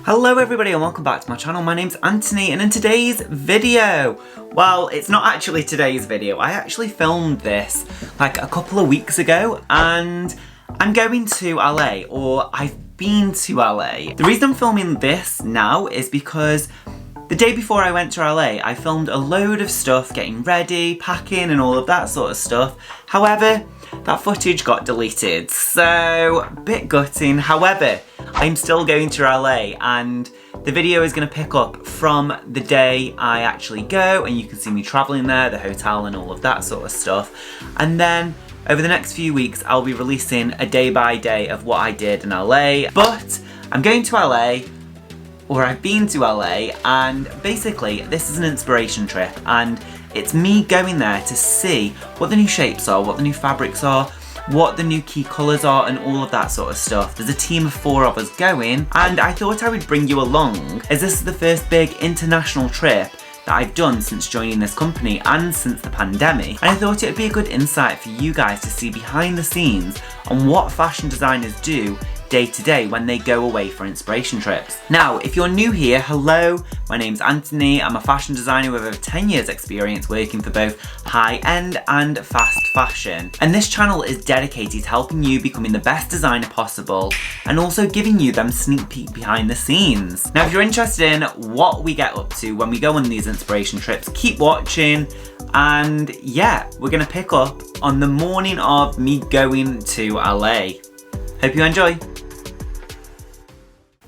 Hello everybody and welcome back to my channel. My name's Antony, and in today's video, well, it's not actually today's video. I actually filmed this like a couple of weeks ago and I'm going to LA, or I've been to LA. The reason I'm filming this now is because the day before I went to LA, I filmed a load of stuff, getting ready, packing and all of that sort of stuff. However, that footage got deleted, so a bit gutting. However, I'm still going to LA and the video is going to pick up from the day I actually go, and you can see me travelling there, the hotel and all of that sort of stuff. And then over the next few weeks I'll be releasing a day by day of what I did in LA. But I'm going to LA, or I've been to LA, and basically this is an inspiration trip and it's me going there to see what the new shapes are, what the new fabrics are, what the new key colours are and all of that sort of stuff. There's a team of 4 of us going, and I thought I would bring you along as this is the first big international trip that I've done since joining this company and since the pandemic. And I thought it would be a good insight for you guys to see behind the scenes on what fashion designers do day to day when they go away for inspiration trips. Now, if you're new here, hello, my name's Antony. I'm a fashion designer with over 10 years experience working for both high-end and fast fashion. And this channel is dedicated to helping you becoming the best designer possible and also giving you them sneak peek behind the scenes. Now, if you're interested in what we get up to when we go on these inspiration trips, keep watching. And yeah, we're gonna pick up on the morning of me going to LA. Hope you enjoy.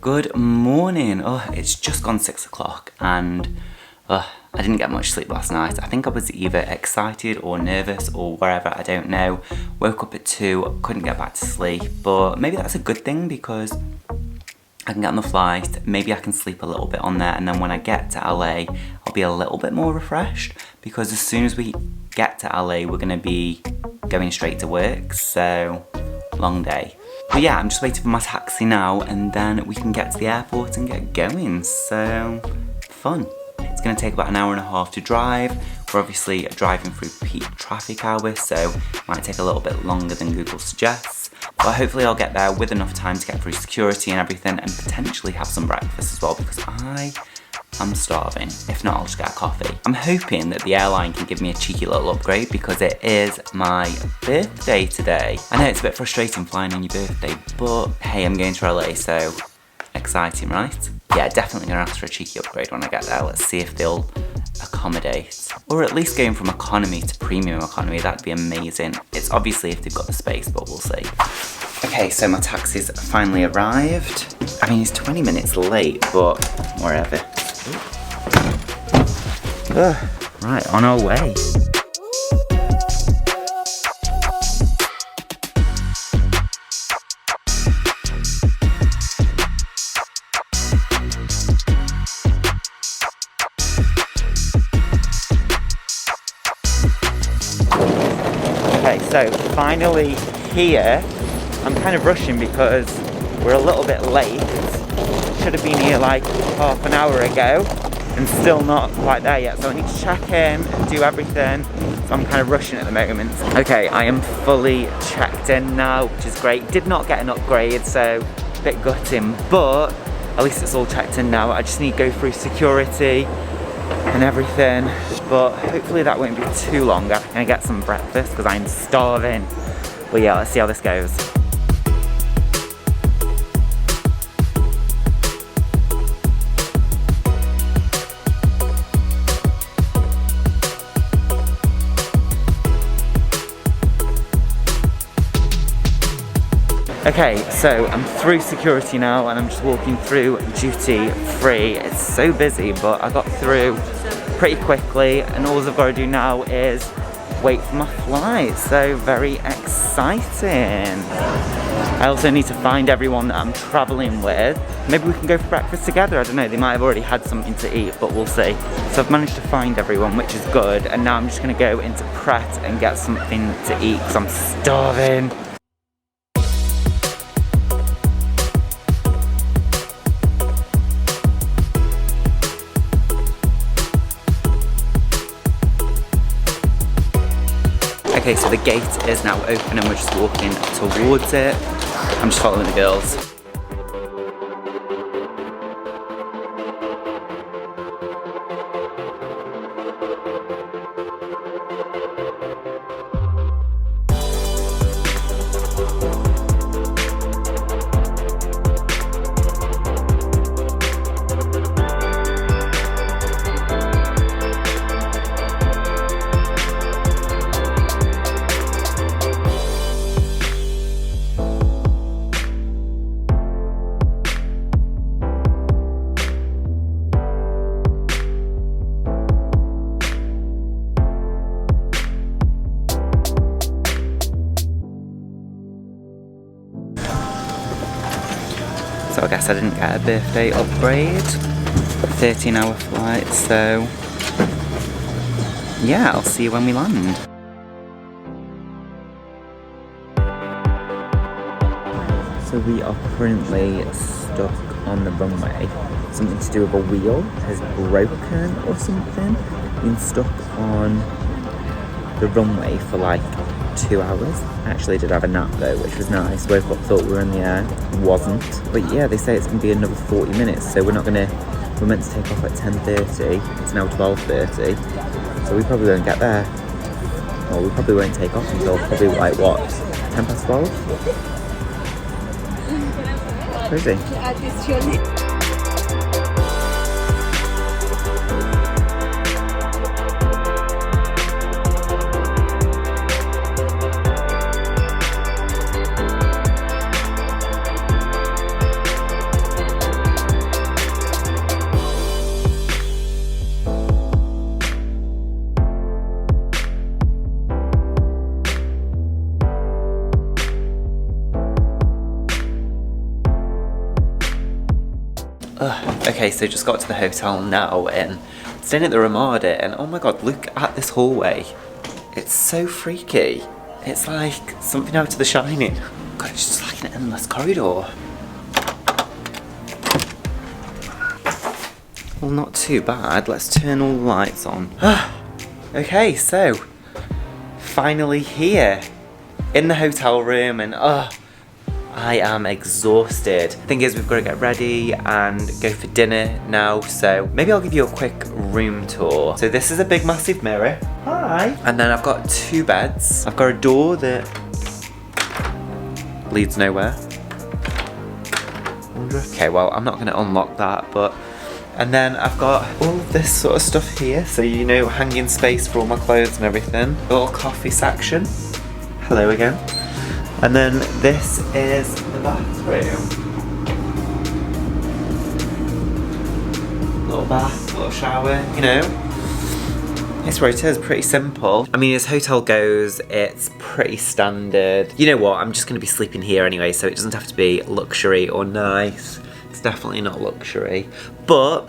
Good morning. Oh, it's just gone 6 o'clock and I didn't get much sleep last night. I think I was either excited or nervous or wherever, I don't know. Woke up at 2, couldn't get back to sleep, but maybe that's a good thing because I can get on the flight, maybe I can sleep a little bit on there, and then when I get to LA, I'll be a little bit more refreshed because as soon as we get to LA, we're gonna be going straight to work, so long day. But yeah, I'm just waiting for my taxi now and then we can get to the airport and get going, so fun. It's gonna take about an hour and a half to drive. We're obviously driving through peak traffic hours, so it might take a little bit longer than Google suggests. But hopefully I'll get there with enough time to get through security and everything and potentially have some breakfast as well because I'm starving. If not, I'll just get a coffee. I'm hoping that the airline can give me a cheeky little upgrade because it is my birthday today. I know it's a bit frustrating flying on your birthday, but hey, I'm going to LA, so exciting, right? Yeah, definitely gonna ask for a cheeky upgrade when I get there. Let's see if they'll accommodate. Or at least going from economy to premium economy, that'd be amazing. It's obviously if they've got the space, but we'll see. Okay, so my taxi's finally arrived. I mean, it's 20 minutes late, but wherever. Right, on our way. Okay, so finally here. I'm kind of rushing because we're a little bit late. Should have been here like half an hour ago and still not quite there yet, so I need to check in and do everything, so I'm kind of rushing at the moment. Okay, I am fully checked in now, which is great. Did not get an upgrade, so a bit gutting, but at least it's all checked in now. I just need to go through security and everything, but hopefully that won't be too long. I'm gonna get some breakfast because I'm starving. But yeah, let's see how this goes. Okay, so I'm through security now and I'm just walking through duty free. It's so busy, but I got through pretty quickly and all I've got to do now is wait for my flight, so very exciting. I also need to find everyone that I'm traveling with. Maybe we can go for breakfast together, I don't know, they might have already had something to eat, but we'll see. So I've managed to find everyone, which is good, and now I'm just gonna go into Pret and get something to eat because I'm starving. Okay, so the gate is now open and we're just walking towards it. I'm just following the girls. guess I didn't get a birthday upgrade. 13-hour flight, so yeah, I'll see you when we land. So we are currently stuck on the runway. Something to do with a wheel has broken or something. Been stuck on the runway for like 2 hours. I actually did have a nap though, which was nice. Woke up, thought we were in the air, wasn't. But yeah, they say it's gonna be another 40 minutes, so we're meant to take off at 10:30. It's now 12:30, so we probably won't get there. Well, we probably won't take off until probably like what, 10 past 12? Crazy. Okay, so just got to the hotel now and staying at the Ramada, and oh my god, look at this hallway. It's so freaky. It's like something out of The Shining. God, it's just like an endless corridor. Well, not too bad. Let's turn all the lights on. Okay, so finally here in the hotel room, and I am exhausted. Thing is, we've got to get ready and go for dinner now, so maybe I'll give you a quick room tour. So this is a big massive mirror. Hi. And then I've got 2 beds. I've got a door that leads nowhere. Okay, well, I'm not going to unlock that, but... And then I've got all of this sort of stuff here, so you know, hanging space for all my clothes and everything. A little coffee section. Hello again. And then this is the bathroom. Little bath, little shower, you know. It's where it is, pretty simple. I mean, as hotel goes, it's pretty standard. You know what, I'm just gonna be sleeping here anyway, so it doesn't have to be luxury or nice. It's definitely not luxury. But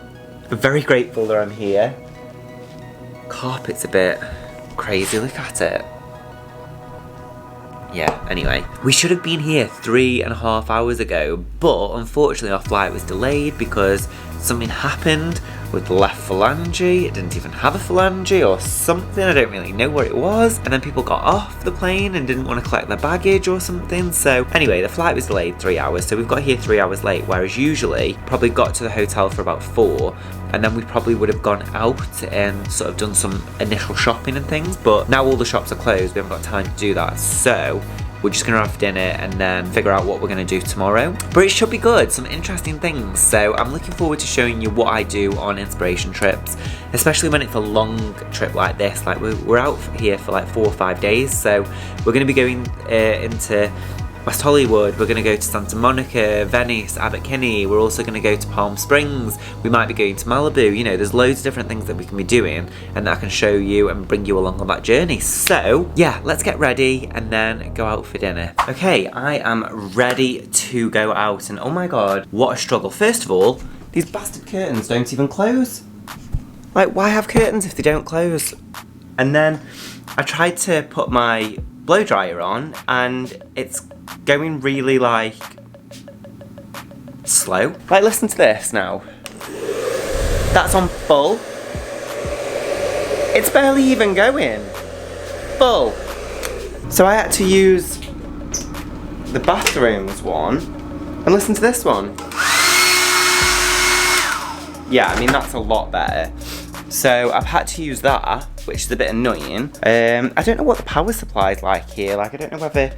I'm very grateful that I'm here. Carpet's a bit crazy, look at it. Yeah, anyway. We should have been here 3.5 hours ago, but unfortunately our flight was delayed because something happened with the left phalange. It didn't even have a phalange or something, I don't really know what it was. And then people got off the plane and didn't want to collect their baggage or something. So anyway, the flight was delayed 3 hours, so we've got here 3 hours late, whereas usually probably got to the hotel for about 4, and then we probably would have gone out and sort of done some initial shopping and things, but now all the shops are closed, we haven't got time to do that, so we're just gonna have dinner and then figure out what we're gonna do tomorrow. But it should be good, some interesting things. So I'm looking forward to showing you what I do on inspiration trips, especially when it's a long trip like this. Like we're out here for like 4 or 5 days, so we're gonna be going into West Hollywood, we're going to go to Santa Monica, Venice, Abbot, Kinney. We're also going to go to Palm Springs. We might be going to Malibu. You know, there's loads of different things that we can be doing and that I can show you and bring you along on that journey. So yeah, let's get ready and then go out for dinner. Okay, I am ready to go out, and oh my god, what a struggle. First of all, these bastard curtains don't even close. Like, why have curtains if they don't close? And then I tried to put my blow dryer on and it's going really like slow. Like, listen to this now. That's on full. It's barely even going. Full. So I had to use the bathroom's one, and listen to this one. Yeah, I mean, that's a lot better. So I've had to use that, which is a bit annoying. I don't know what the power supply is like here. Like, I don't know whether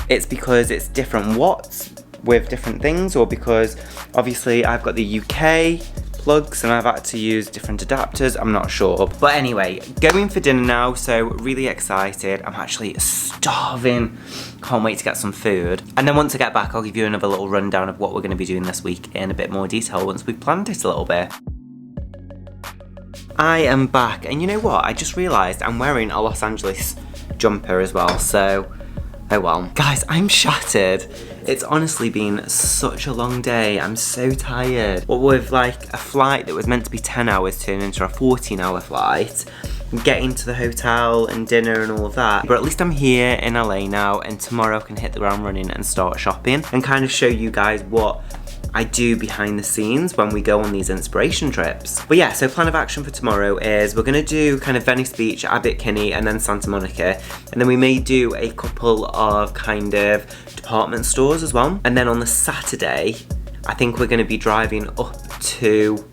it's because it's different watts with different things, or because obviously I've got the UK plugs and I've had to use different adapters. I'm not sure. But anyway, going for dinner now, so really excited. I'm actually starving. Can't wait to get some food. And then once I get back, I'll give you another little rundown of what we're going to be doing this week in a bit more detail once we've planned it a little bit. I am back, and you know what? I just realised I'm wearing a Los Angeles jumper as well, so oh well. Guys, I'm shattered. It's honestly been such a long day. I'm so tired. What with like a flight that was meant to be 10 hours turning into a 14-hour flight, getting to the hotel and dinner and all of that. But at least I'm here in LA now, and tomorrow I can hit the ground running and start shopping and kind of show you guys what I do behind the scenes when we go on these inspiration trips. But yeah, so plan of action for tomorrow is we're gonna do kind of Venice Beach, Abbot, Kinney, and then Santa Monica. And then we may do a couple of kind of department stores as well. And then on the Saturday, I think we're gonna be driving up to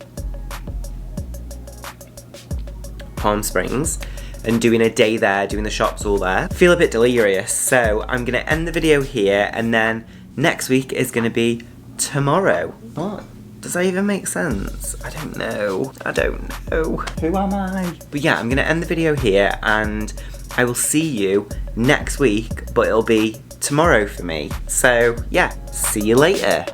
Palm Springs and doing a day there, doing the shops all there. Feel a bit delirious, so I'm gonna end the video here, and then next week is gonna be tomorrow. What? Does that even make sense? I don't know. I don't know. Who am I? But yeah, I'm gonna end the video here, and I will see you next week, but it'll be tomorrow for me. So yeah, see you later.